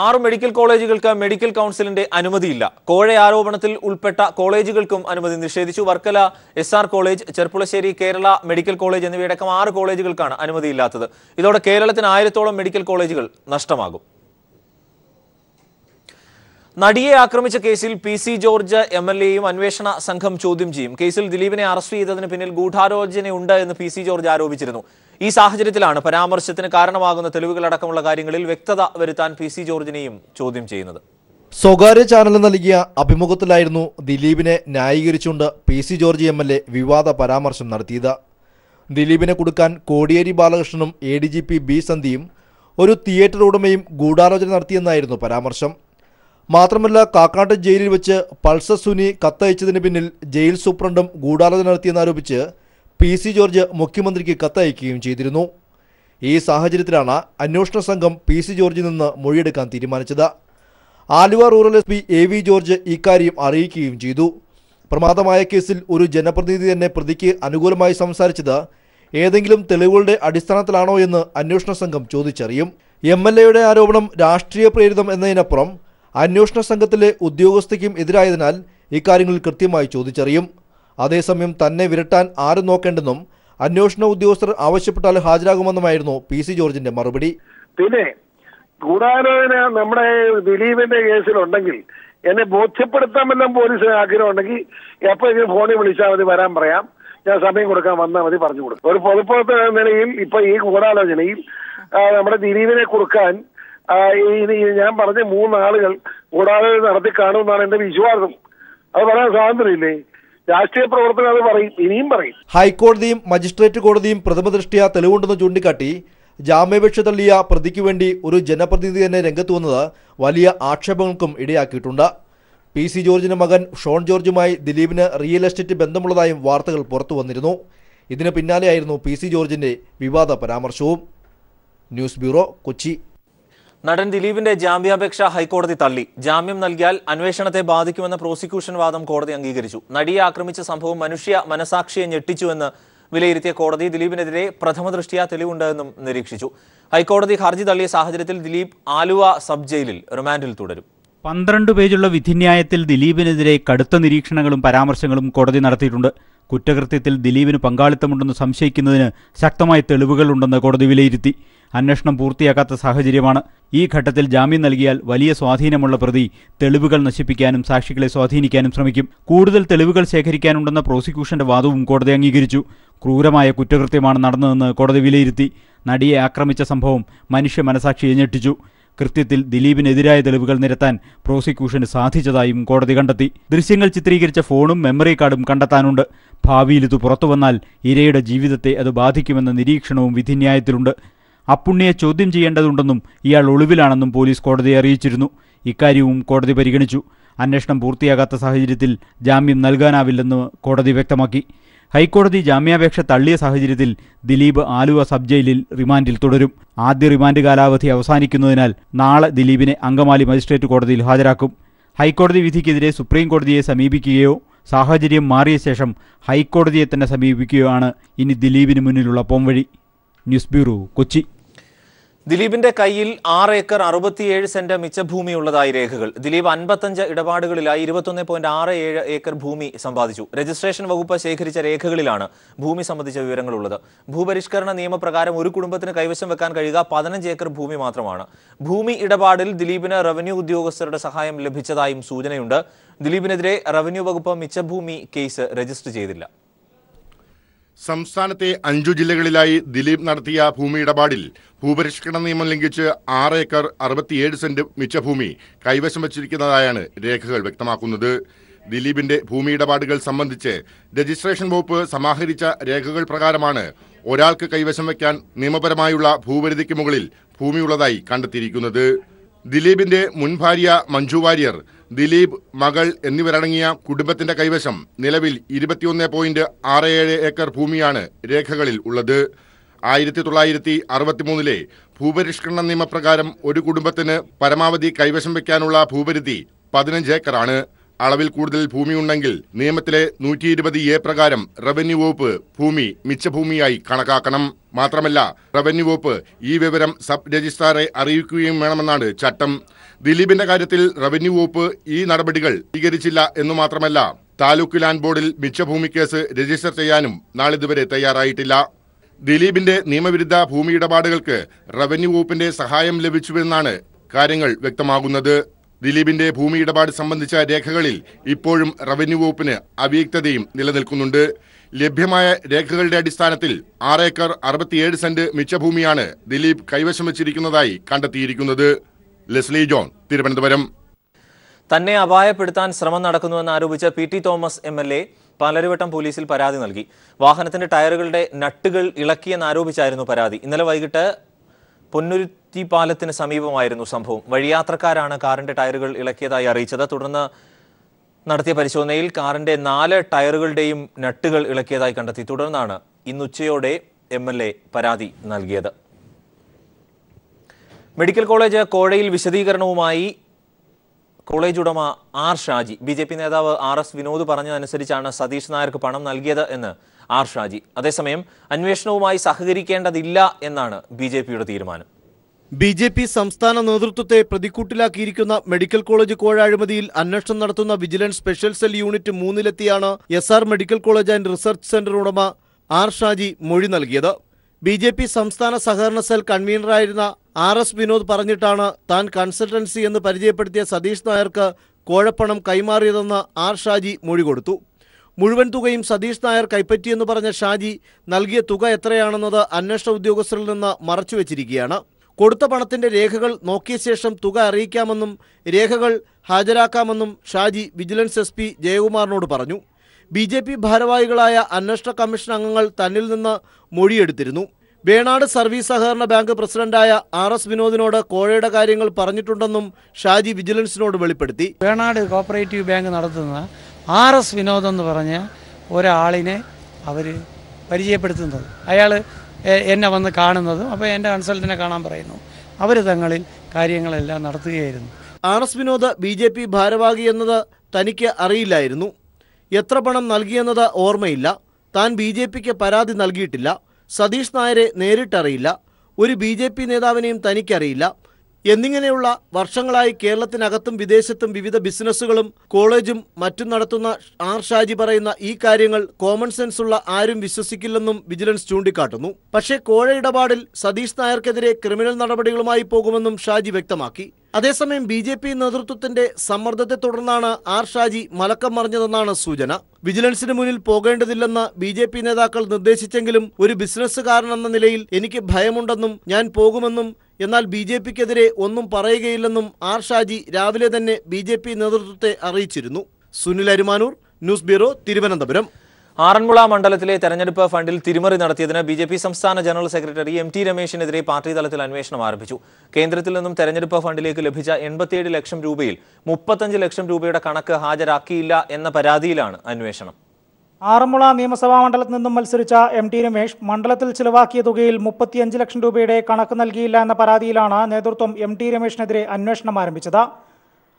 6 medical കോളേജുകൾക്ക് medical കൗൺസിലിന്റെ അനുമതിയില്ല. കോഴ ആരോപണത്തിൽ ഉൾപ്പെട്ട കോളേജുകൾക്കും അനുമതി നിഷേധിച്ചു. Varkala SR college, Cherpulassery Kerala medical college എന്നിവയടക്കം 6 കോളേജുകൾക്കാണ് അനുമതിയില്ലാത്തത്. ഇതോടെ കേരളത്തിന് 1000-ഓളം മെഡിക്കൽ കോളേജുകൾ നഷ്ടമാകും. നടിയെ ആക്രമിച്ച കേസിൽ PC ജോർജ് MLAയും അന്വേഷണ സംഘം ചോദ്യം ചെയ്യും. കേസിൽ ദിലീപിനെ അറസ്റ്റ് ചെയ്തതിന് പിന്നിൽ ഗൂഢാലോചനയുണ്ട് എന്ന് PC ജോർജ് ആരോപിച്ചിരുന്നു. ഈ സാഹചര്യത്തിലാണ് പരാമർശത്തിന് കാരണമാകുന്ന തെളിവുകളടക്കമുള്ള കാര്യങ്ങളിൽ വ്യക്തത വരുത്താൻ PC ജോർജിനെയും ചോദ്യം ചെയ്യുന്നത്. സ്വകാര്യ ചാനലിന് നൽകിയ അഭിമുഖത്തിലായിരുന്നു ദിലീപിനെ ന്യായീകരിച്ചുകൊണ്ട് PC ജോർജ് MLA വിവാദ പരാമർശം നടത്തിയത്. ദിലീപിനെ കുടുക്കാൻ കോടിയേരി ബാലകൃഷ്ണനും ADGP B സന്ധ്യയും ഒരു തിയേറ്റർ ഉടമയും ഗൂഢാലോചന നടത്തിയെന്നായിരുന്നു പരാമർശം. മാത്രമല്ല, കാക്കാട്ട് ജയിലിൽ വെച്ച് പൾസർ സുനി കത്തയച്ചതിന് പിന്നിൽ ജയിൽ സൂപ്രണ്ടും ഗൂഢാലോചന നടത്തിയെന്നാരോപിച്ച് PC ജോർജ് മുഖ്യമന്ത്രിക്ക് കത്തയക്കുകയും ചെയ്തിരുന്നു. ഈ സാഹചര്യത്തിലാണ് അന്വേഷണ സംഘം PC ജോർജിൽ നിന്ന് മൊഴിയെടുക്കാൻ തീരുമാനിച്ചത്. Aluva rural SP AV George ഇക്കാര്യം അറിയിക്കുകയും ചെയ്തു. പ്രമാദമായ കേസിൽ ഒരു ജനപ്രതിനിധി തന്നെ പ്രതിക്ക് അനുകൂലമായി സംസാരിച്ചത് ഏതെങ്കിലും തെളിവുകളുടെ അടിസ്ഥാനത്തിലാണോ എന്ന് അന്വേഷണ സംഘം ചോദിച്ചറിയും. MLAയുടെ ആരോപണം രാഷ്ട്രീയ പ്രേരിതം എന്നതിനപ്പുറം അന്വേഷണ സംഘത്തിലെ ഉദ്യോഗസ്ഥയ്ക്കും എതിരായതിനാൽ ഇക്കാര്യങ്ങളിൽ കൃത്യമായി ചോദിച്ചറിയും. അതേസമയം തന്നെ വിരട്ടാൻ ആരും നോക്കേണ്ടെന്നും അന്വേഷണ ഉദ്യോഗസ്ഥർ ആവശ്യപ്പെട്ടാൽ ഹാജരാകുമെന്നുമായിരുന്നു PC ജോർജിന്റെ മറുപടി. പിന്നെ ഗൂഢാലോചന നമ്മുടെ ദിലീപിന്റെ കേസിലുണ്ടെങ്കിൽ എന്നെ ബോധ്യപ്പെടുത്താമെന്നും പോലീസിന് ആഗ്രഹമുണ്ടെങ്കിൽ എപ്പോഴെങ്കിലും ഫോണിൽ വിളിച്ചാൽ മതി, വരാൻ പറയാം, ഞാൻ സമയം കൊടുക്കാൻ വന്നാൽ മതി, പറഞ്ഞു കൊടുക്കും. ഒരു പൊതുപ്രവർത്തന നിലയിൽ ഇപ്പൊ ഈ ഗൂഢാലോചനയിൽ നമ്മുടെ ദിലീപിനെ കൊടുക്കാൻ ഞാൻ പറഞ്ഞ 3 ആളുകൾ ഗൂഢാലോചന നടത്തി കാണുമെന്നാണ് എന്റെ വിശ്വാസം. അത് പറയാൻ സ്വാതന്ത്ര്യമില്ലേ? രാഷ്ട്രീയ പ്രവർത്തനം അത് പറയും, ഇനിയും പറയും. ഹൈക്കോടതിയും മജിസ്ട്രേറ്റ് കോടതിയും പ്രഥമദൃഷ്ട്യാ തെളിവുണ്ടെന്ന് ചൂണ്ടിക്കാട്ടി ജാമ്യാപേക്ഷ തള്ളിയ പ്രതിക്ക് വേണ്ടി ഒരു ജനപ്രതിനിധി തന്നെ രംഗത്ത് വന്നത് വലിയ ആക്ഷേപങ്ങൾക്കും ഇടയാക്കിയിട്ടുണ്ട്. PC ജോർജിന്റെ മകൻ ഷോൺ ജോർജുമായി ദിലീപിന് റിയൽ എസ്റ്റേറ്റ് ബന്ധമുള്ളതായും വാർത്തകൾ പുറത്തു വന്നിരുന്നു. ഇതിന് പിന്നാലെയായിരുന്നു PC ജോർജിന്റെ വിവാദ പരാമർശവും. News bureau, Kochi. നടൻ ദിലീപിന്റെ ജാമ്യാപേക്ഷ ഹൈക്കോടതി തള്ളി. ജാമ്യം നൽകിയാൽ അന്വേഷണത്തെ ബാധിക്കുമെന്ന പ്രോസിക്യൂഷൻ വാദം കോടതി അംഗീകരിച്ചു. നടിയെ ആക്രമിച്ച സംഭവം മനുഷ്യ മനസാക്ഷിയെ ഞെട്ടിച്ചുവെന്ന് വിലയിരുത്തിയ കോടതി ദിലീപിനെതിരെ പ്രഥമദൃഷ്ട്യാ തെളിവുണ്ടെന്നും നിരീക്ഷിച്ചു. ഹൈക്കോടതി ഹർജി തള്ളിയ സാഹചര്യത്തിൽ ദിലീപ് ആലുവ സബ് ജയിലിൽ റിമാൻഡിൽ തുടരും. 12 പേജുള്ള വിധിന്യായത്തിൽ ദിലീപിനെതിരെ കടുത്ത നിരീക്ഷണങ്ങളും പരാമർശങ്ങളും കോടതി നടത്തിയിട്ടുണ്ട്. കുറ്റകൃത്യത്തിൽ ദിലീപിന് പങ്കാളിത്തമുണ്ടെന്ന് സംശയിക്കുന്നതിന് ശക്തമായ തെളിവുകളുണ്ടെന്ന് കോടതി വിലയിരുത്തി. അന്വേഷണം പൂർത്തിയാക്കാത്ത സാഹചര്യമാണ്. ഈ ഘട്ടത്തിൽ ജാമ്യം നൽകിയാൽ വലിയ സ്വാധീനമുള്ള പ്രതി തെളിവുകൾ നശിപ്പിക്കാനും സാക്ഷികളെ സ്വാധീനിക്കാനും ശ്രമിക്കും. കൂടുതൽ തെളിവുകൾ ശേഖരിക്കാനുണ്ടെന്ന പ്രോസിക്യൂഷന്റെ വാദവും കോടതി അംഗീകരിച്ചു. ക്രൂരമായ കുറ്റകൃത്യമാണ് നടന്നതെന്ന് കോടതി വിലയിരുത്തി. നടിയെ ആക്രമിച്ച സംഭവം മനുഷ്യ മനസാക്ഷിയെ ഞെട്ടിച്ചു. കൃത്യത്തിൽ ദിലീപിനെതിരായ തെളിവുകൾ നിരത്താൻ പ്രോസിക്യൂഷന് സാധിച്ചതായും കോടതി കണ്ടെത്തി. ദൃശ്യങ്ങൾ ചിത്രീകരിച്ച ഫോണും മെമ്മറി കാർഡും കണ്ടെത്താനുണ്ട്. ഭാവിയിൽ ഇത് പുറത്തുവന്നാൽ ഇരയുടെ ജീവിതത്തെ അത് ബാധിക്കുമെന്ന നിരീക്ഷണവും വിധിന്യായത്തിലുണ്ട്. അപ്പുണ്ണിയെ ചോദ്യം ചെയ്യേണ്ടതുണ്ടെന്നും ഇയാൾ ഒളിവിലാണെന്നും പോലീസ് കോടതിയെ അറിയിച്ചിരുന്നു. ഇക്കാര്യവും കോടതി പരിഗണിച്ചു. അന്വേഷണം പൂർത്തിയാകാത്ത സാഹചര്യത്തിൽ ജാമ്യം നൽകാനാവില്ലെന്ന് കോടതി വ്യക്തമാക്കി. ഹൈക്കോടതി ജാമ്യാപേക്ഷ തള്ളിയ സാഹചര്യത്തിൽ ദിലീപ് ആലുവ സബ് ജയിലിൽ റിമാൻഡിൽ തുടരും. ആദ്യ റിമാൻഡ് കാലാവധി അവസാനിക്കുന്നതിനാൽ നാളെ ദിലീപിനെ അങ്കമാലി മജിസ്ട്രേറ്റ് കോടതിയിൽ ഹാജരാക്കും. ഹൈക്കോടതി വിധിക്കെതിരെ സുപ്രീം കോടതിയെ സമീപിക്കുകയോ സാഹചര്യം മാറിയ ശേഷം ഹൈക്കോടതിയെ തന്നെ സമീപിക്കുകയോ ആണ് ഇനി ദിലീപിന് മുന്നിലുള്ള പോംവഴി. News bureau, Kochi. ദിലീപിന്റെ കയ്യിൽ 6 ഏക്കർ 67 സെന്റ് മിച്ചഭൂമിയുള്ളതായി രേഖകൾ. ദിലീപ് 55 ഇടപാടുകളിലായി 21.67 ഏക്കർ ഭൂമി സമ്പാദിച്ചു. രജിസ്ട്രേഷൻ വകുപ്പ് ശേഖരിച്ച രേഖകളിലാണ് ഭൂമി സംബന്ധിച്ച വിവരങ്ങളുള്ളത്. ഭൂപരിഷ്കരണ നിയമപ്രകാരം ഒരു കുടുംബത്തിന് കൈവശം വെക്കാൻ കഴിയുക 15 ഏക്കർ ഭൂമി മാത്രമാണ്. ഭൂമി ഇടപാടിൽ ദിലീപിന് റവന്യൂ ഉദ്യോഗസ്ഥരുടെ സഹായം ലഭിച്ചതായും സൂചനയുണ്ട്. ദിലീപിനെതിരെ റവന്യൂ വകുപ്പ് മിച്ചഭൂമി കേസ് രജിസ്റ്റർ ചെയ്തില്ല. സംസ്ഥാനത്തെ 5 ജില്ലകളിലായി ദിലീപ് നടത്തിയ ഭൂമി ഇടപാടിൽ ഭൂപരിഷ്കരണ നിയമം ലംഘിച്ച് 6 ഏക്കർ 67 സെന്റ് മിച്ചഭൂമി കൈവശം വച്ചിരിക്കുന്നതായാണ് രേഖകൾ വ്യക്തമാക്കുന്നത്. ദിലീപിന്റെ ഭൂമി ഇടപാടുകൾ സംബന്ധിച്ച് രജിസ്ട്രേഷൻ വകുപ്പ് സമാഹരിച്ച രേഖകൾ പ്രകാരമാണ് ഒരാൾക്ക് കൈവശം വയ്ക്കാൻ നിയമപരമായുള്ള ഭൂപരിധിക്ക് മുകളിൽ ഭൂമിയുള്ളതായി കണ്ടെത്തിയിരിക്കുന്നത്. ദിലീപിന്റെ മുൻ ഭാര്യ മഞ്ജു വാര്യർ, ദിലീപ്, മകൾ എന്നിവരടങ്ങിയ കുടുംബത്തിന്റെ കൈവശം നിലവിൽ 21.67 ഏക്കർ ഭൂമിയാണ് രേഖകളിൽ ഉള്ളത്. 1963 ഭൂപരിഷ്കരണ നിയമപ്രകാരം ഒരു കുടുംബത്തിന് പരമാവധി കൈവശം വയ്ക്കാനുള്ള ഭൂപരിധി 15 ഏക്കറാണ്. അളവിൽ കൂടുതൽ ഭൂമിയുണ്ടെങ്കിൽ നിയമത്തിലെ 120A പ്രകാരം റവന്യൂ വകുപ്പ് ഭൂമി മിച്ചഭൂമിയായി കണക്കാക്കണം. മാത്രമല്ല, റവന്യൂ വകുപ്പ് ഈ വിവരം സബ് രജിസ്ട്രാറെ അറിയിക്കുകയും വേണമെന്നാണ് ചട്ടം. ദിലീപിന്റെ കാര്യത്തിൽ റവന്യൂ വകുപ്പ് ഈ നടപടികൾ സ്വീകരിച്ചില്ല എന്നു മാത്രമല്ല താലൂക്ക് ലാൻഡ് ബോർഡിൽ മിച്ചഭൂമി കേസ് രജിസ്റ്റർ ചെയ്യാനും നാളിതുവരെ തയ്യാറായിട്ടില്ല. ദിലീപിന്റെ നിയമവിരുദ്ധ ഭൂമി ഇടപാടുകൾക്ക് റവന്യൂ വകുപ്പിന്റെ സഹായം ലഭിച്ചുവെന്നാണ് കാര്യങ്ങൾ വ്യക്തമാകുന്നത്. ദിലീപിന്റെ ഭൂമി ഇടപാട് സംബന്ധിച്ച രേഖകളിൽ ഇപ്പോഴും റവന്യൂ വകുപ്പിന് അവ്യക്തതയും നിലനിൽക്കുന്നുണ്ട്. ലഭ്യമായ രേഖകളുടെ അടിസ്ഥാനത്തിൽ 6 ഏക്കർ 67 സെന്റ് മിച്ചഭൂമിയാണ് ദിലീപ് കൈവശം വച്ചിരിക്കുന്നതായി കണ്ടെത്തിയിരിക്കുന്നത്. Leslie John, Thiruvananthapuram. തന്നെ അപായപ്പെടുത്താൻ ശ്രമം നടക്കുന്നുവെന്ന് ആരോപിച്ച പി.ടി. തോമസ് എം.എൽ.എ. പാലാരിവട്ടം പോലീസിൽ പരാതി നൽകി. വാഹനത്തിന്റെ ടയറുകളുടെ നട്ടുകൾ ഇളക്കിയെന്നാരോപിച്ചായിരുന്നു പരാതി. ഇന്നലെ വൈകിട്ട് പൊന്നുരുത്തി പാലത്തിന് സമീപമായിരുന്നു സംഭവം. വഴിയാത്രക്കാരാണ് കാറിന്റെ ടയറുകൾ ഇളക്കിയതായി അറിയിച്ചത്. തുടർന്ന് നടത്തിയ പരിശോധനയിൽ കാറിന്റെ 4 ടയറുകളുടെയും നട്ടുകൾ ഇളക്കിയതായി കണ്ടെത്തി. തുടർന്നാണ് ഇന്നുച്ചയോടെ എം.എൽ.എ. പരാതി നൽകിയത്. മെഡിക്കൽ കോളേജ് കോഴയിൽ വിശദീകരണവുമായി കോളേജ് ഉടമ ആർ ഷാജി. ബി.ജെ.പി. നേതാവ് R.S. വിനോദ് പറഞ്ഞതനുസരിച്ചാണ് സതീഷ് നായർക്ക് പണം നൽകിയത് എന്ന് ആർ ഷാജി. അതേസമയം അന്വേഷണവുമായി സഹകരിക്കേണ്ടതില്ല എന്നാണ് ബി.ജെ.പിയുടെ തീരുമാനം. ബി.ജെ.പി. സംസ്ഥാന നേതൃത്വത്തെ പ്രതിക്കൂട്ടിലാക്കിയിരിക്കുന്ന മെഡിക്കൽ കോളേജ് കോഴ അഴിമതിയിൽ അന്വേഷണം നടത്തുന്ന വിജിലൻസ് സ്പെഷ്യൽ സെൽ യൂണിറ്റ് 3-ലെത്തിയാണ് SR medical college and research centre ഉടമ ആർ ഷാജി മൊഴി നൽകിയത്. ബി.ജെ.പി. സംസ്ഥാന സഹകരണ സെൽ കൺവീനറായിരുന്ന R.S. വിനോദ് പറഞ്ഞിട്ടാണ് താൻ കൺസൾട്ടൻസി എന്ന് പരിചയപ്പെടുത്തിയ സതീഷ് നായർക്ക് കോഴപ്പണം കൈമാറിയതെന്ന് ആർ ഷാജി മൊഴി കൊടുത്തു. മുഴുവൻ തുകയും സതീഷ് നായർ കൈപ്പറ്റിയെന്ന് പറഞ്ഞ ഷാജി നൽകിയ തുക എത്രയാണെന്നത് അന്വേഷണ ഉദ്യോഗസ്ഥരിൽ നിന്ന് മറച്ചുവെച്ചിരിക്കുകയാണ്. കൊടുത്ത പണത്തിന്റെ രേഖകൾ നോക്കിയ ശേഷം തുക അറിയിക്കാമെന്നും രേഖകൾ ഹാജരാക്കാമെന്നും ഷാജി വിജിലൻസ് SP ജയകുമാറിനോട് പറഞ്ഞു. ബി.ജെ.പി. ഭാരവാഹികളായ അന്വേഷണ കമ്മീഷൻ അംഗങ്ങൾ തന്നിൽ നിന്ന് മൊഴിയെടുത്തിരുന്നു. വേണാട് സർവീസ് സഹകരണ ബാങ്ക് പ്രസിഡന്റായ R.S. വിനോദിനോട് കോഴയുടെ കാര്യങ്ങൾ പറഞ്ഞിട്ടുണ്ടെന്നും ഷാജി വിജിലൻസിനോട് വെളിപ്പെടുത്തി. വേണാട് കോപ്പറേറ്റീവ് ബാങ്ക് നടത്തുന്ന R.S. വിനോദ് എന്ന് പറഞ്ഞ ഒരാളിനെ അവർ പരിചയപ്പെടുത്തുന്നത്, അയാൾ എന്നെ വന്ന് കാണുന്നതും അപ്പോൾ എൻ്റെ കൺസൾട്ടനെ കാണാൻ പറയുന്നു. അവർ തങ്ങളിൽ കാര്യങ്ങളെല്ലാം നടത്തുകയായിരുന്നു. R.S. വിനോദ് ബി.ജെ.പി. ഭാരവാഹി എന്നത് തനിക്ക് അറിയില്ലായിരുന്നു. എത്ര പണം നൽകിയെന്നത് ഓർമ്മയില്ല. താൻ ബി.ജെ.പിക്ക് പരാതി നൽകിയിട്ടില്ല. സതീഷ് നായരെ നേരിട്ടറിയില്ല. ഒരു ബി.ജെ.പി. നേതാവിനെയും തനിക്കറിയില്ല എന്നിങ്ങനെയുള്ള വർഷങ്ങളായി കേരളത്തിനകത്തും വിദേശത്തും വിവിധ ബിസിനസ്സുകളും കോളേജും മറ്റും നടത്തുന്ന ആർ ഷാജി പറയുന്ന ഈ കാര്യങ്ങൾ കോമൺ സെൻസ് ഉള്ള ആരും വിശ്വസിക്കില്ലെന്നും വിജിലൻസ് ചൂണ്ടിക്കാട്ടുന്നു. പക്ഷേ കോഴ ഇടപാടിൽ സതീഷ് നായർക്കെതിരെ ക്രിമിനൽ നടപടികളുമായി പോകുമെന്നും ഷാജി വ്യക്തമാക്കി. അതേസമയം ബി.ജെ.പി. നേതൃത്വത്തിന്റെ സമ്മർദ്ദത്തെ തുടർന്നാണ് ആർ ഷാജി മലക്കം മറിഞ്ഞതെന്നാണ് സൂചന. വിജിലൻസിന് മുന്നിൽ പോകേണ്ടതില്ലെന്ന് ബി.ജെ.പി. നേതാക്കൾ നിർദ്ദേശിച്ചെങ്കിലും ഒരു ബിസിനസ്സുകാരനെന്ന നിലയിൽ എനിക്ക് ഭയമുണ്ടെന്നും ഞാൻ പോകുമെന്നും എന്നാൽ ബി.ജെ.പിക്കെതിരെ ഒന്നും പറയുകയില്ലെന്നും ആർ ഷാജി രാവിലെ തന്നെ ബി.ജെ.പി. നേതൃത്വത്തെ അറിയിച്ചിരുന്നു. Sunil Arimanoor, news bureau, Thiruvananthapuram. ആറന്മുള മണ്ഡലത്തിലെ തെരഞ്ഞെടുപ്പ് ഫണ്ടിൽ തിരിമറി നടത്തിയതിന് ബി.ജെ.പി. സംസ്ഥാന ജനറൽ സെക്രട്ടറി M.T. രമേശിനെതിരെ പാർട്ടി തലത്തിൽ അന്വേഷണം ആരംഭിച്ചു. കേന്ദ്രത്തിൽ നിന്നും തെരഞ്ഞെടുപ്പ് ഫണ്ടിലേക്ക് ലഭിച്ച 87 ലക്ഷം രൂപയിൽ 35 ലക്ഷം രൂപയുടെ കണക്ക് ഹാജരാക്കിയില്ല എന്ന പരാതിയിലാണ് അന്വേഷണം. ആറന്മുള നിയമസഭാ മണ്ഡലത്തിൽ നിന്നും മത്സരിച്ച M.T. രമേശ് മണ്ഡലത്തിൽ ചിലവാക്കിയ തുകയിൽ 35 ലക്ഷം രൂപയുടെ കണക്ക് നൽകിയില്ല എന്ന പരാതിയിലാണ് നേതൃത്വം M.T. രമേശിനെതിരെ അന്വേഷണം ആരംഭിച്ചത്.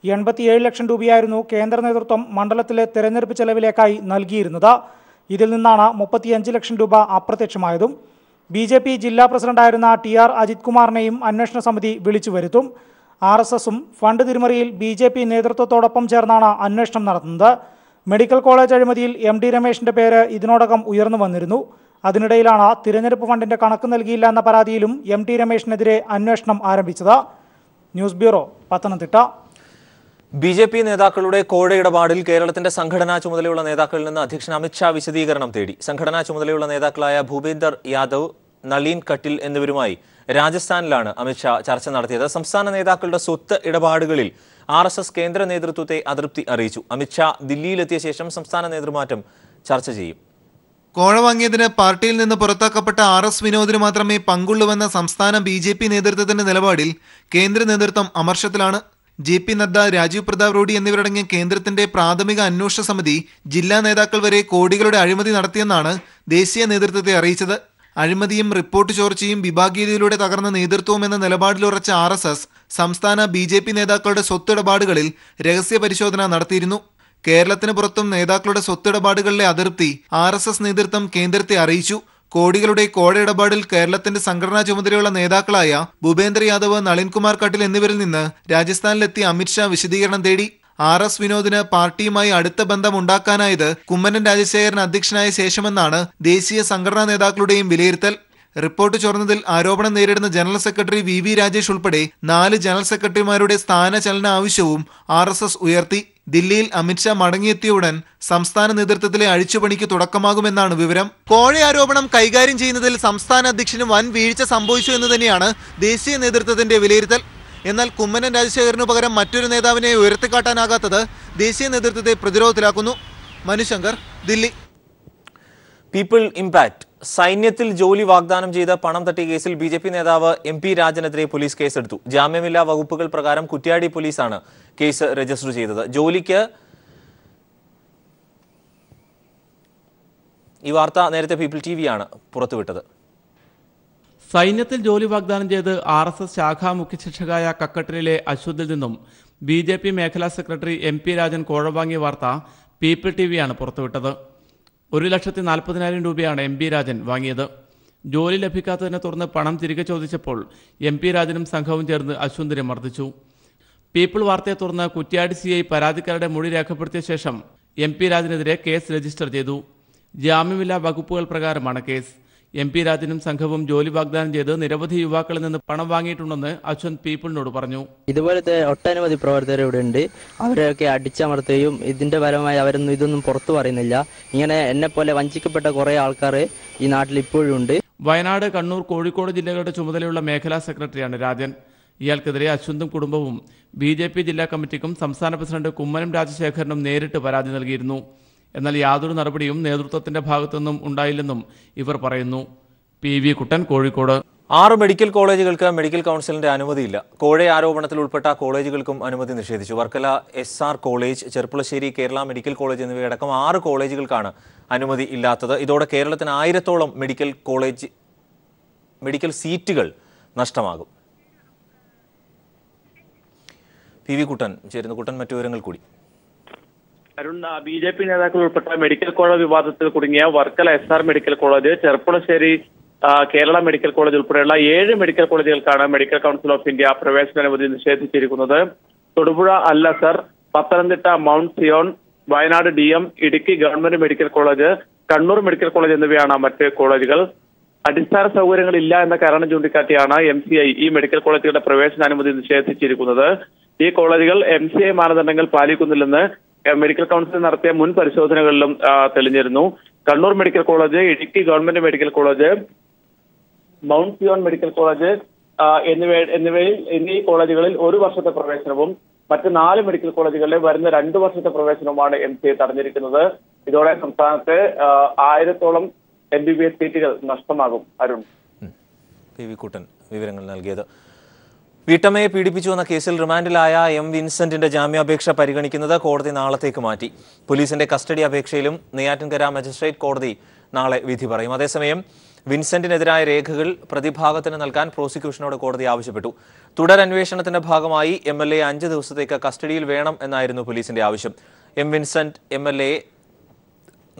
87 ലക്ഷം രൂപയായിരുന്നു കേന്ദ്ര നേതൃത്വം മണ്ഡലത്തിലെ തെരഞ്ഞെടുപ്പ് ചെലവിലേക്കായി നൽകിയിരുന്നത്. ഇതിൽ നിന്നാണ് 35 ലക്ഷം രൂപ അപ്രത്യക്ഷമായതും. ബി.ജെ.പി. ജില്ലാ പ്രസിഡന്റായിരുന്ന TR അജിത് കുമാറിനെയും അന്വേഷണ സമിതി വിളിച്ചു വരുത്തും. RSSും ഫണ്ട് തിരിമറിയിൽ ബി.ജെ.പി. നേതൃത്വത്തോടൊപ്പം ചേർന്നാണ് അന്വേഷണം നടത്തുന്നത്. മെഡിക്കൽ കോളേജ് അഴിമതിയിൽ M.T. രമേശിന്റെ പേര് ഇതിനോടകം ഉയർന്നു വന്നിരുന്നു. അതിനിടയിലാണ് തിരഞ്ഞെടുപ്പ് ഫണ്ടിന്റെ കണക്ക് നൽകിയില്ല എന്ന പരാതിയിലും M.T. രമേശിനെതിരെ അന്വേഷണം ആരംഭിച്ചത്. News bureau, Pathanamthitta. ബി.ജെ.പി. നേതാക്കളുടെ കോഴ ഇടപാടിൽ കേരളത്തിന്റെ സംഘടനാ ചുമതലയുള്ള നേതാക്കളിൽ നിന്ന് അധ്യക്ഷൻ അമിത്ഷാ വിശദീകരണം തേടി. സംഘടനാ ചുമതലയുള്ള നേതാക്കളായ ഭൂപേന്ദർ യാദവ്, നളീൻ കട്ടിൽ എന്നിവരുമായി രാജസ്ഥാനിലാണ് അമിത്ഷാ ചർച്ച നടത്തിയത്. സംസ്ഥാന നേതാക്കളുടെ സ്വത്ത് ഇടപാടുകളിൽ RSS കേന്ദ്ര നേതൃത്വത്തെ അതൃപ്തി അറിയിച്ചു. അമിത്ഷാ ദില്ലിയിലെത്തിയ ശേഷം സംസ്ഥാന നേതൃമാറ്റം ചർച്ച ചെയ്യും. കോഴ വാങ്ങിയതിന് പാർട്ടിയിൽ നിന്ന് പുറത്താക്കപ്പെട്ട R.S. വിനോദിന് മാത്രമേ പങ്കുള്ളൂവെന്ന സംസ്ഥാന ബി.ജെ.പി. നേതൃത്വത്തിന്റെ നിലപാടിൽ കേന്ദ്ര നേതൃത്വം അമർഷത്തിലാണ്. JP നദ്ദ, രാജീവ് പ്രതാപ് റൂഡി എന്നിവരടങ്ങിയ കേന്ദ്രത്തിന്റെ പ്രാഥമിക അന്വേഷണ സമിതി ജില്ലാ നേതാക്കൾ വരെ കോടികളുടെ അഴിമതി നടത്തിയെന്നാണ് ദേശീയ നേതൃത്വത്തെ അറിയിച്ചത്. അഴിമതിയും റിപ്പോർട്ട് ചോർച്ചയും വിഭാഗീയതയിലൂടെ തകർന്ന നേതൃത്വം എന്ന നിലപാടിലുറച്ച RSS സംസ്ഥാന ബി.ജെ.പി. നേതാക്കളുടെ സ്വത്തിടപാടുകളിൽ രഹസ്യ പരിശോധന നടത്തിയിരുന്നു. കേരളത്തിന് പുറത്തും നേതാക്കളുടെ സ്വത്തിടപാടുകളിലെ അതൃപ്തി RSS നേതൃത്വം കേന്ദ്രത്തെ അറിയിച്ചു. കോടികളുടെ കോഴയിടപാടിൽ കേരളത്തിന്റെ സംഘടനാ ചുമതലയുള്ള നേതാക്കളായ ഭൂപേന്ദ്ര യാദവ്, നളിൻകുമാർ കട്ടിൽ എന്നിവരിൽ നിന്ന് രാജസ്ഥാനിലെത്തിയ അമിത്ഷാ വിശദീകരണം തേടി. RS വിനോദിന് പാർട്ടിയുമായി അടുത്ത ബന്ധം ഉണ്ടാക്കാനായത് കുമ്മനം രാജശേഖരൻ അധ്യക്ഷനായ ശേഷമെന്നാണ് ദേശീയ സംഘടനാ നേതാക്കളുടെയും വിലയിരുത്തൽ. റിപ്പോർട്ട് ചോർന്നതിൽ ആരോപണം നേരിടുന്ന ജനറൽ സെക്രട്ടറി VV രാജേഷ് ഉൾപ്പെടെ 4 ജനറൽ സെക്രട്ടറിമാരുടെ സ്ഥാനചലന ആവശ്യവും RSS ഉയർത്തി. ദില്ലിയിൽ അമിത്ഷാ മടങ്ങിയെത്തിയുടൻ സംസ്ഥാന നേതൃത്വത്തിലെ അഴിച്ചുപണിക്ക് തുടക്കമാകുമെന്നാണ് വിവരം. കോഴ ആരോപണം കൈകാര്യം ചെയ്യുന്നതിൽ സംസ്ഥാന അധ്യക്ഷന് വൻ വീഴ്ച സംഭവിച്ചു എന്ന് തന്നെയാണ് ദേശീയ നേതൃത്വത്തിന്റെ വിലയിരുത്തൽ. എന്നാൽ കുമ്മനം രാജശേഖരനു പകരം മറ്റൊരു നേതാവിനെ ഉയർത്തിക്കാട്ടാനാകാത്തത് ദേശീയ നേതൃത്വത്തെ പ്രതിരോധത്തിലാക്കുന്നു. മനുശങ്കർ, ദില്ലി. People impact. സൈന്യത്തിൽ ജോലി വാഗ്ദാനം ചെയ്ത പണം തട്ടിയ കേസിൽ BJP നേതാവ് MP രാജനെതിരെ പോലീസ് കേസെടുത്തു. ജാമ്യമില്ലാ വകുപ്പുകൾ പ്രകാരം കുറ്റ്യാടി പോലീസാണ് കേസ് രജിസ്റ്റർ ചെയ്തത്. ഈ വാർത്ത നേരത്തെ പീപ്പിൾ TV ആണ് പുറത്തുവിട്ടത്. സൈന്യത്തിൽ ജോലി വാഗ്ദാനം ചെയ്ത് RSS ശാഖാ മുഖ്യശിക്ഷകായ കക്കട്ടിലെ അശ്വതിൽ നിന്നും BJP മേഖലാ സെക്രട്ടറി MP രാജൻ കോഴ വാങ്ങിയ വാർത്ത പീപ്പിൾ TV ആണ് പുറത്തുവിട്ടത്. 1,40,000 രൂപയാണ് MP രാജൻ വാങ്ങിയത്. ജോലി ലഭിക്കാത്തതിനെ തുടർന്ന് പണം തിരികെ ചോദിച്ചപ്പോൾ MP രാജനും സംഘവും ചേർന്ന് അശ്വന്തിനെ മർദ്ദിച്ചു. പീപ്പിൾ വാർത്തയെ തുടർന്ന് കുറ്റ്യാടി CI പരാതിക്കാരുടെ മൊഴി രേഖപ്പെടുത്തിയ ശേഷം MP രാജനെതിരെ കേസ് രജിസ്റ്റർ ചെയ്തു. ജാമ്യമില്ലാ വകുപ്പുകൾ പ്രകാരമാണ് കേസ്. MP രാജനും സംഘവും ജോലി വാഗ്ദാനം ചെയ്ത് നിരവധി യുവാക്കളിൽ നിന്ന് പണം വാങ്ങിയിട്ടുണ്ടെന്ന് അശ്വന്ത് പീപ്പിളിനോട് പറഞ്ഞു. ഇതുപോലത്തെ ഒട്ടനവധി പ്രവർത്തകർ ഇവിടെ ഉണ്ട്. അവരെയൊക്കെ അടിച്ചമർത്തുകയും ഇതിന്റെ ഫലമായി അവരൊന്നും ഇതൊന്നും പുറത്തു പറയുന്നില്ല. ഇങ്ങനെ എന്നെ പോലെ വഞ്ചിക്കപ്പെട്ട കുറെ ആൾക്കാർ ഈ നാട്ടിൽ ഇപ്പോഴും ഉണ്ട്. വയനാട്, കണ്ണൂർ, കോഴിക്കോട് ജില്ലകളുടെ ചുമതലയുള്ള മേഖലാ സെക്രട്ടറിയാണ് രാജൻ. ഇയാൾക്കെതിരെ അശ്വന്തും കുടുംബവും BJP ജില്ലാ കമ്മിറ്റിക്കും സംസ്ഥാന പ്രസിഡന്റ് കുമ്മനം രാജശേഖരനും നേരിട്ട് പരാതി നൽകിയിരുന്നു. എന്നാൽ യാതൊരു നടപടിയും നേതൃത്വത്തിന്റെ ഭാഗത്തുനിന്നും ഉണ്ടായില്ലെന്നും ഇവർ പറയുന്നു. PV കുട്ടൻ, കോഴിക്കോട്. 6 മെഡിക്കൽ കോളേജുകൾക്ക് മെഡിക്കൽ കൗൺസിലിന്റെ അനുമതിയില്ല. കോഴ ആരോപണത്തിൽ ഉൾപ്പെട്ട കോളേജുകൾക്കും അനുമതി നിഷേധിച്ചു. Varkala SR college, Cherpulassery Kerala medical college എന്നിവയടക്കം 6 കോളേജുകൾക്കാണ് അനുമതി ഇല്ലാത്തത്. ഇതോടെ കേരളത്തിന് 1000-ഓളം മെഡിക്കൽ സീറ്റുകൾ നഷ്ടമാകും. PV കുട്ടൻ ചേരുന്നു. കുട്ടൻ, മറ്റു വിവരങ്ങൾ കൂടി. അരുൺ, BJP നേതാക്കൾ ഉൾപ്പെട്ട മെഡിക്കൽ കോളേജ് വിവാദത്തിൽ കുടുങ്ങിയ Varkala SR medical college, Cherpulassery Kerala medical college ഉൾപ്പെടെയുള്ള 7 മെഡിക്കൽ കോളേജുകൾക്കാണ് മെഡിക്കൽ കൗൺസിൽ ഓഫ് ഇന്ത്യ പ്രവേശനാനുമതി നിഷേധിച്ചിരിക്കുന്നത്. Thodupuzha Al Azhar, Pathanamthitta mount Zion, Wayanad DM, Idukki government medical college, Kannur medical college എന്നിവയാണ് മറ്റ് കോളേജുകൾ. അടിസ്ഥാന സൗകര്യങ്ങൾ ഇല്ല എന്ന കാരണം ചൂണ്ടിക്കാട്ടിയാണ് MCI ഈ മെഡിക്കൽ കോളേജുകളുടെ പ്രവേശനാനുമതി നിഷേധിച്ചിരിക്കുന്നത്. ഈ കോളേജുകൾ MCI മാനദണ്ഡങ്ങൾ പാലിക്കുന്നില്ലെന്ന് മെഡിക്കൽ കൗൺസിൽ നടത്തിയ മുൻ പരിശോധനകളിലും തെളിഞ്ഞിരുന്നു. Kannur medical college, Idukki government medical college, mount Zion medical college എന്നീ കോളേജുകളിൽ 1 വർഷത്തെ പ്രവേശനവും മറ്റ് 4 മെഡിക്കൽ കോളേജുകളിലെ വരുന്ന 2 വർഷത്തെ പ്രവേശനവുമാണ് MCI തടഞ്ഞിരിക്കുന്നത്. ഇതോടെ സംസ്ഥാനത്ത് 1000-ഓളം MBBS സീറ്റുകൾ നഷ്ടമാകും. അരുൺ, PV കുട്ടൻ വിവരങ്ങൾ നൽകിയത്. വീട്ടമ്മയെ പീഡിപ്പിച്ചു എന്ന കേസിൽ റിമാൻഡിലായ M. വിൻസെന്റിന്റെ ജാമ്യാപേക്ഷ പരിഗണിക്കുന്നത് കോടതി നാളത്തേക്ക് മാറ്റി. പോലീസിന്റെ കസ്റ്റഡി അപേക്ഷയിലും നെയ്യാറ്റിൻകര മജിസ്ട്രേറ്റ് കോടതി നാളെ വിധി പറയും. അതേസമയം വിൻസെന്റിനെതിരായ രേഖകൾ പ്രതിഭാഗത്തിന് നൽകാൻ പ്രോസിക്യൂഷനോട് കോടതി ആവശ്യപ്പെട്ടു. തുടരന്വേഷണത്തിന്റെ ഭാഗമായി MLA 5 ദിവസത്തേക്ക് കസ്റ്റഡിയിൽ വേണം എന്നായിരുന്നു പോലീസിന്റെ ആവശ്യം. M. വിൻസെന്റ് MLA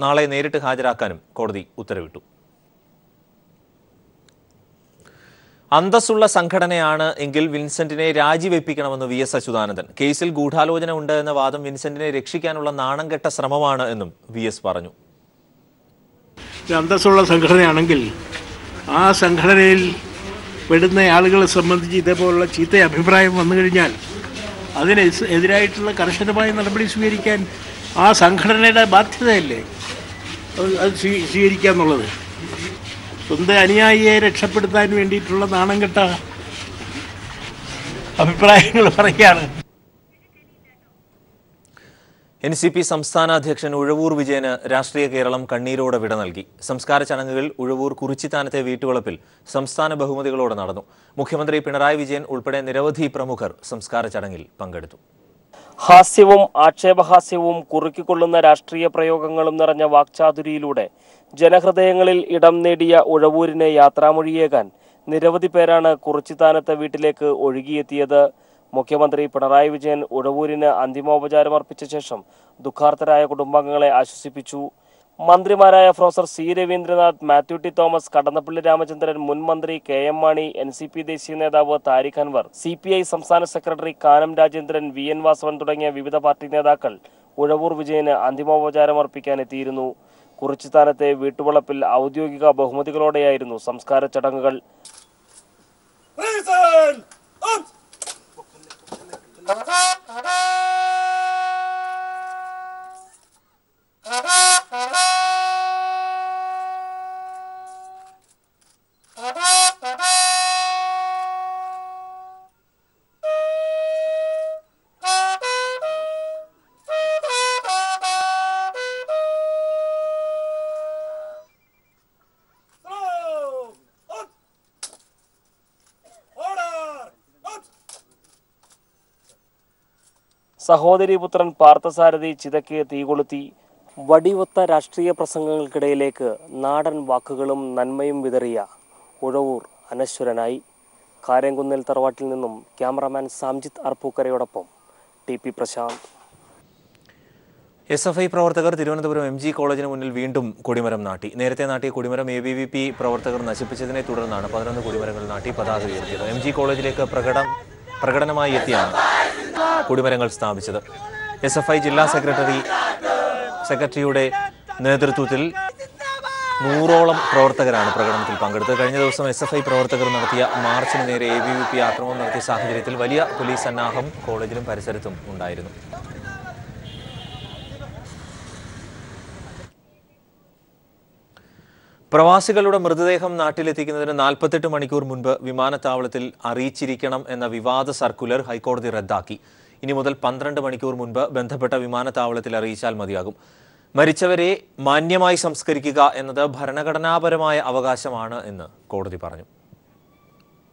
നാളെ നേരിട്ട് ഹാജരാക്കാനും കോടതി ഉത്തരവിട്ടു. അന്തസ്സുള്ള സംഘടനയാണ് എങ്കിൽ വിൻസെന്റിനെ രാജിവെപ്പിക്കണമെന്ന് VS അച്യുതാനന്ദൻ. കേസിൽ ഗൂഢാലോചന ഉണ്ട് എന്ന വാദം വിൻസെന്റിനെ രക്ഷിക്കാനുള്ള നാണംകെട്ട ശ്രമമാണ് എന്നും VS പറഞ്ഞു. അന്തസ്സുള്ള സംഘടനയാണെങ്കിൽ ആ സംഘടനയിൽ പെടുന്ന ആളുകളെ സംബന്ധിച്ച് ഇതേപോലുള്ള ചീത്ത അഭിപ്രായം വന്നു കഴിഞ്ഞാൽ അതിന് എതിരായിട്ടുള്ള കർശനമായ നടപടി സ്വീകരിക്കാൻ ആ സംഘടനയുടെ ബാധ്യതയല്ലേ അത് സ്വീകരിക്കുക എന്നുള്ളത്. സ്വന്തം അനുയായിയെ രക്ഷപ്പെടുത്താൻ വേണ്ടിയിട്ടുള്ള നാണംകെട്ട അഭിപ്രായങ്ങൾ പറയുകയാണ്. NCP സംസ്ഥാന അധ്യക്ഷൻ ഉഴവൂർ വിജയന് രാഷ്ട്രീയ കേരളം കണ്ണീരോടെ വിട നൽകി. സംസ്കാര ചടങ്ങുകൾ ഉഴവൂർ കുറിച്ചിത്താനത്തെ വീട്ടുവളപ്പിൽ സംസ്ഥാന ബഹുമതികളോടെ നടന്നു. മുഖ്യമന്ത്രി പിണറായി വിജയൻ ഉൾപ്പെടെ നിരവധി പ്രമുഖർ സംസ്കാര ചടങ്ങിൽ പങ്കെടുത്തു. ഹാസ്യവും ആക്ഷേപഹാസ്യവും കുറുക്കിക്കൊള്ളുന്ന രാഷ്ട്രീയ പ്രയോഗങ്ങളും നിറഞ്ഞ വാക്ചാതുരിയിലൂടെ ജനഹൃദയങ്ങളിൽ ഇടം നേടിയ ഉഴവൂരിനെ യാത്രാമൊഴിയേകാൻ നിരവധി പേരാണ് കുറിച്ചിത്താനത്തെ വീട്ടിലേക്ക് ഒഴുകിയെത്തിയത്. മുഖ്യമന്ത്രി പിണറായി വിജയൻ ഉഴവൂരിന് അന്തിമോപചാരമർപ്പിച്ച ശേഷം ദുഃഖാർത്തരായ കുടുംബാംഗങ്ങളെ ആശ്വസിപ്പിച്ചു. മന്ത്രിമാരായ professor C Raveendranath, Mathew T Thomas, Kadannappally Ramachandran, മുൻ മന്ത്രി കെ എം മാണി, NCP ദേശീയ നേതാവ് താരിഖ് അൻവർ, CPI സംസ്ഥാന സെക്രട്ടറി കാനം രാജേന്ദ്രൻ, VN വാസവൻ തുടങ്ങിയ വിവിധ പാർട്ടി നേതാക്കൾ ഉഴവൂർ വിജയന് അന്തിമോപചാരം അർപ്പിക്കാനെത്തിയിരുന്നു. കുറിച്ചിത്താനത്തെ വീട്ടുവളപ്പിൽ ഔദ്യോഗിക ബഹുമതികളോടെയായിരുന്നു സംസ്കാര ചടങ്ങുകൾ. സഹോദരീപുത്രൻ പാർത്ഥസാരഥി ചിതയ്ക്ക് തീകൊളുത്തി. വടിവൊത്ത രാഷ്ട്രീയ പ്രസംഗങ്ങൾക്കിടയിലേക്ക് നാടൻ വാക്കുകളും നന്മയും വിതറിയ ഉഴവൂർ അനശ്വരനായി. കാരംകുന്നേൽ തറവാട്ടിൽ നിന്നും ക്യാമറാമാൻ സാംജിത്ത് അർപ്പൂക്കരയോടൊപ്പം TP പ്രശാന്ത്. SFI പ്രവർത്തകർ തിരുവനന്തപുരം MG കോളേജിന് മുന്നിൽ വീണ്ടും കൊടിമരം നാട്ടി. നേരത്തെ നാട്ടിയ കൊടിമരം ABVP പ്രവർത്തകർ നശിപ്പിച്ചതിനെ തുടർന്നാണ് 11 കൊടിമരങ്ങൾ നാട്ടി പതാക ഉയർത്തിയത്. MG കോളേജിലേക്ക് പ്രകടനമായി എത്തിയാണ് കൊടിമരങ്ങൾ സ്ഥാപിച്ചത്. SFI ജില്ലാ സെക്രട്ടറിയുടെ നേതൃത്വത്തിൽ 100ഓളം പ്രവർത്തകരാണ് പ്രകടനത്തിൽ പങ്കെടുത്തത്. കഴിഞ്ഞ ദിവസം SFI പ്രവർത്തകർ നടത്തിയ മാർച്ചിന് നേരെ ABVP ആക്രമണം നടത്തിയ സാഹചര്യത്തിൽ വലിയ പോലീസ് സന്നാഹം കോളേജിലും പരിസരത്തും ഉണ്ടായിരുന്നു. പ്രവാസികളുടെ മൃതദേഹം നാട്ടിലെത്തിക്കുന്നതിന് 48 മണിക്കൂർ മുൻപ് വിമാനത്താവളത്തിൽ അറിയിച്ചിരിക്കണം എന്ന വിവാദ സർക്കുലർ ഹൈക്കോടതി റദ്ദാക്കി. ഇനി മുതൽ 12 മണിക്കൂർ മുൻപ് ബന്ധപ്പെട്ട വിമാനത്താവളത്തിൽ അറിയിച്ചാൽ മതിയാകും. മരിച്ചവരെ മാന്യമായി സംസ്കരിക്കുക എന്നത് ഭരണഘടനാപരമായ അവകാശമാണ് എന്ന് കോടതി പറഞ്ഞു.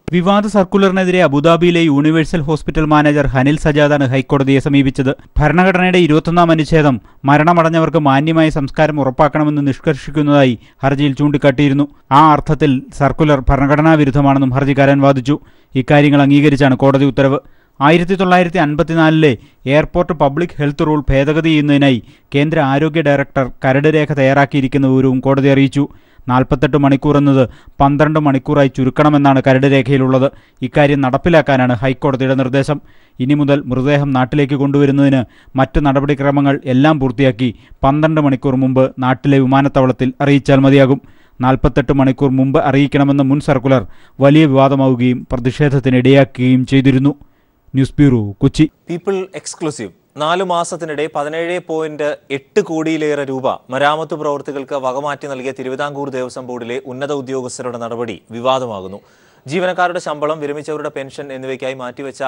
വിവാദ സർക്കുലറിനെതിരെ അബുദാബിയിലെ യൂണിവേഴ്സൽ ഹോസ്പിറ്റൽ മാനേജർ ഹനിൽ സജാദാണ് ഹൈക്കോടതിയെ സമീപിച്ചത്. ഭരണഘടനയുടെ 21ാം അനുച്ഛേദം മരണമടഞ്ഞവർക്ക് മാന്യമായ സംസ്കാരം ഉറപ്പാക്കണമെന്ന് നിഷ്കർഷിക്കുന്നതായി ഹർജിയിൽ ചൂണ്ടിക്കാട്ടിയിരുന്നു. ആ അർത്ഥത്തിൽ സർക്കുലർ ഭരണഘടനാ വിരുദ്ധമാണെന്നും ഹർജിക്കാരൻ വാദിച്ചു. ഇക്കാര്യങ്ങൾ അംഗീകരിച്ചാണ് കോടതി ഉത്തരവ്. 1954 എയർപോർട്ട് പബ്ലിക് ഹെൽത്ത് റൂൾ ഭേദഗതി ചെയ്യുന്നതിനായി കേന്ദ്ര ആരോഗ്യ ഡയറക്ടർ കരട് രേഖ തയ്യാറാക്കിയിരിക്കുന്ന വിവരവും കോടതി അറിയിച്ചു. 48 മണിക്കൂർ എന്നത് 12 മണിക്കൂറായി ചുരുക്കണമെന്നാണ് കരട് രേഖയിലുള്ളത്. ഇക്കാര്യം നടപ്പിലാക്കാനാണ് ഹൈക്കോടതിയുടെ നിർദ്ദേശം. ഇനി മുതൽ മൃതദേഹം നാട്ടിലേക്ക് കൊണ്ടുവരുന്നതിന് മറ്റ് നടപടിക്രമങ്ങൾ എല്ലാം പൂർത്തിയാക്കി 12 മണിക്കൂർ മുമ്പ് നാട്ടിലെ വിമാനത്താവളത്തിൽ അറിയിച്ചാൽ മതിയാകും. 48 മണിക്കൂർ മുമ്പ് അറിയിക്കണമെന്ന മുൻ സർക്കുലർ വലിയ വിവാദമാവുകയും പ്രതിഷേധത്തിനിടയാക്കുകയും ചെയ്തിരുന്നു. News bureau, Kochi. People exclusive 4 മാസത്തിനിടെ 17.8 കോടിയിലേറെ രൂപ മരാമത്ത് പ്രവൃത്തികൾക്ക് വകമാറ്റി നൽകിയ തിരുവിതാംകൂർ ദേവസ്വം ബോർഡിലെ ഉന്നത ഉദ്യോഗസ്ഥരുടെ നടപടി വിവാദമാകുന്നു. ജീവനക്കാരുടെ ശമ്പളം, വിരമിച്ചവരുടെ പെൻഷൻ എന്നിവയ്ക്കായി മാറ്റിവെച്ച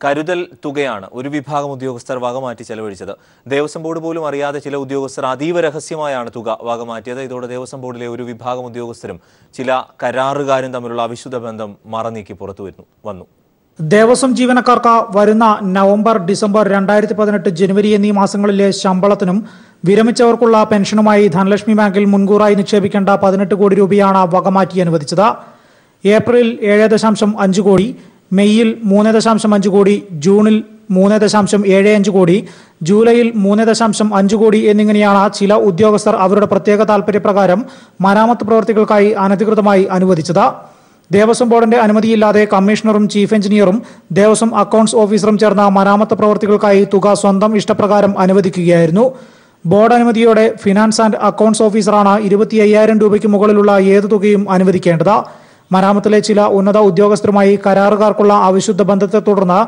കരുതൽ തുകയാണ് ഒരു വിഭാഗം ഉദ്യോഗസ്ഥർ വകമാറ്റി ചെലവഴിച്ചത്. ദേവസ്വം ബോർഡ് പോലും അറിയാതെ ചില ഉദ്യോഗസ്ഥർ അതീവ രഹസ്യമായാണ് തുക വകമാറ്റിയത്. ഇതോടെ ദേവസ്വം ബോർഡിലെ ഒരു വിഭാഗം ഉദ്യോഗസ്ഥരും ചില കരാറുകാരും തമ്മിലുള്ള അവിശുദ്ധ ബന്ധം മറനീക്കി പുറത്തു വന്നു. ദേവസ്വം ജീവനക്കാർക്ക് വരുന്ന നവംബർ, ഡിസംബർ, 2018 ജനുവരി എന്നീ മാസങ്ങളിലെ ശമ്പളത്തിനും വിരമിച്ചവർക്കുള്ള പെൻഷനുമായി ധനലക്ഷ്മി ബാങ്കിൽ മുൻകൂറായി നിക്ഷേപിക്കേണ്ട 18 കോടി രൂപയാണ് വകമാറ്റി അനുവദിച്ചത്. ഏപ്രിൽ 7.5 കോടി, മെയ്യിൽ 3.5 കോടി, ജൂണിൽ 3.75 കോടി, ജൂലൈയിൽ 3.5 കോടി എന്നിങ്ങനെയാണ് ചില ഉദ്യോഗസ്ഥർ അവരുടെ പ്രത്യേക താൽപര്യപ്രകാരം മരാമത്ത് പ്രവൃത്തികൾക്കായി അനധികൃതമായി അനുവദിച്ചത്. ദേവസ്വം ബോർഡിന്റെ അനുമതിയില്ലാതെ കമ്മീഷണറും ചീഫ് എഞ്ചിനീയറും ദേവസ്വം അക്കൌണ്ട്സ് ഓഫീസറും ചേർന്ന മരാമത്ത് പ്രവൃത്തികൾക്കായി തുക സ്വന്തം ഇഷ്ടപ്രകാരം അനുവദിക്കുകയായിരുന്നു. ബോർഡ് അനുമതിയോടെ ഫിനാൻസ് ആൻഡ് അക്കൌണ്ട്സ് ഓഫീസറാണ് 25,000 രൂപയ്ക്ക് മുകളിലുള്ള ഏത് തുകയും അനുവദിക്കേണ്ടത്. മരാമത്തിലെ ചില ഉന്നത ഉദ്യോഗസ്ഥരുമായി കരാറുകാർക്കുള്ള അവിശുദ്ധ ബന്ധത്തെ തുടർന്ന്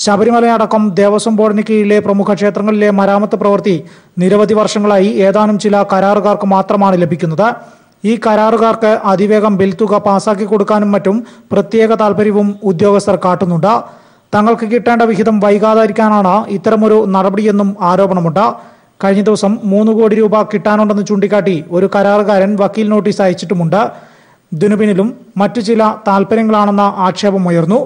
ശബരിമലയടക്കം ദേവസ്വം ബോർഡിന് കീഴിലെ പ്രമുഖ ക്ഷേത്രങ്ങളിലെ മരാമത്ത് പ്രവൃത്തി നിരവധി വർഷങ്ങളായി ഏതാനും ചില കരാറുകാർക്ക് മാത്രമാണ് ലഭിക്കുന്നത്. ഈ കരാറുകാർക്ക് അതിവേഗം ബിൽ തുക പാസാക്കി കൊടുക്കാനും മറ്റും പ്രത്യേക താൽപര്യവും ഉദ്യോഗസ്ഥർ കാട്ടുന്നുണ്ട്. തങ്ങൾക്ക് കിട്ടേണ്ട വിഹിതം വൈകാതിരിക്കാനാണ് ഇത്തരമൊരു നടപടിയെന്നും ആരോപണമുണ്ട്. കഴിഞ്ഞ ദിവസം 3 കോടി രൂപ കിട്ടാനുണ്ടെന്ന് ചൂണ്ടിക്കാട്ടി ഒരു കരാറുകാരൻ വക്കീൽ നോട്ടീസ് അയച്ചിട്ടുമുണ്ട്. ഇതിനു പിന്നിലും മറ്റു ചില താൽപര്യങ്ങളാണെന്ന ആക്ഷേപമുയർന്നു.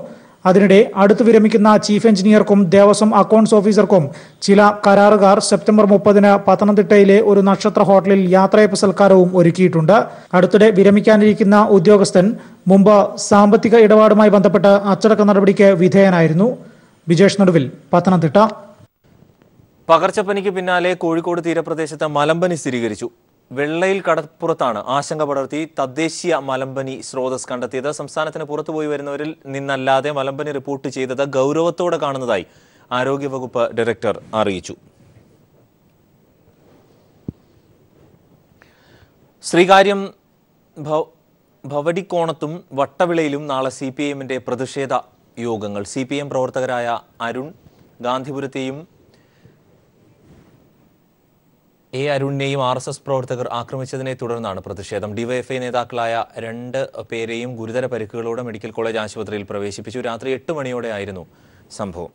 അതിനിടെ അടുത്ത് വിരമിക്കുന്ന ചീഫ് എഞ്ചിനീയർക്കും ദേവസ്വം അക്കൌണ്ട്സ് ഓഫീസർക്കും ചില കരാറുകാർ സെപ്റ്റംബർ 30 പത്തനംതിട്ടയിലെ ഒരു നക്ഷത്ര ഹോട്ടലിൽ യാത്രയപ്പ് സൽക്കാരവും ഒരുക്കിയിട്ടുണ്ട്. അടുത്തിടെ വിരമിക്കാനിരിക്കുന്ന ഉദ്യോഗസ്ഥൻ മുമ്പ് സാമ്പത്തിക ഇടപാടുമായി ബന്ധപ്പെട്ട് അച്ചടക്ക നടപടിക്ക് വിധേയനായിരുന്നു. വിജേഷ് നടുവിൽ, പത്തനംതിട്ട. പകർച്ചപ്പനിക്ക് പിന്നാലെ കോഴിക്കോട് തീരപ്രദേശത്ത് മലമ്പനി സ്ഥിരീകരിച്ചു. വെള്ളയിൽ കടപ്പുറത്താണ് ആശങ്ക പടർത്തി തദ്ദേശീയ മലമ്പനി സ്രോതസ് കണ്ടെത്തിയത്. സംസ്ഥാനത്തിന് പുറത്തുപോയി വരുന്നവരിൽ നിന്നല്ലാതെ മലമ്പനി റിപ്പോർട്ട് ചെയ്തത് ഗൗരവത്തോടെ കാണുന്നതായി ആരോഗ്യവകുപ്പ് ഡയറക്ടർ അറിയിച്ചു. ശ്രീകാര്യം ഭവടിക്കോണത്തും വട്ടവിളയിലും നാളെ CPIM-ന്റെ പ്രതിഷേധ യോഗങ്ങൾ. CPIM പ്രവർത്തകരായ അരുൺ ഗാന്ധിപുരത്തെയും അരുണിനെയും RSS പ്രവർത്തകർ ആക്രമിച്ചതിനെ തുടർന്നാണ് പ്രതിഷേധം. DYFI നേതാക്കളായ 2 പേരെയും ഗുരുതര പരിക്കുകളോടെ മെഡിക്കൽ കോളേജ് ആശുപത്രിയിൽ പ്രവേശിപ്പിച്ചു. രാത്രി 8 മണിയോടെയായിരുന്നു സംഭവം.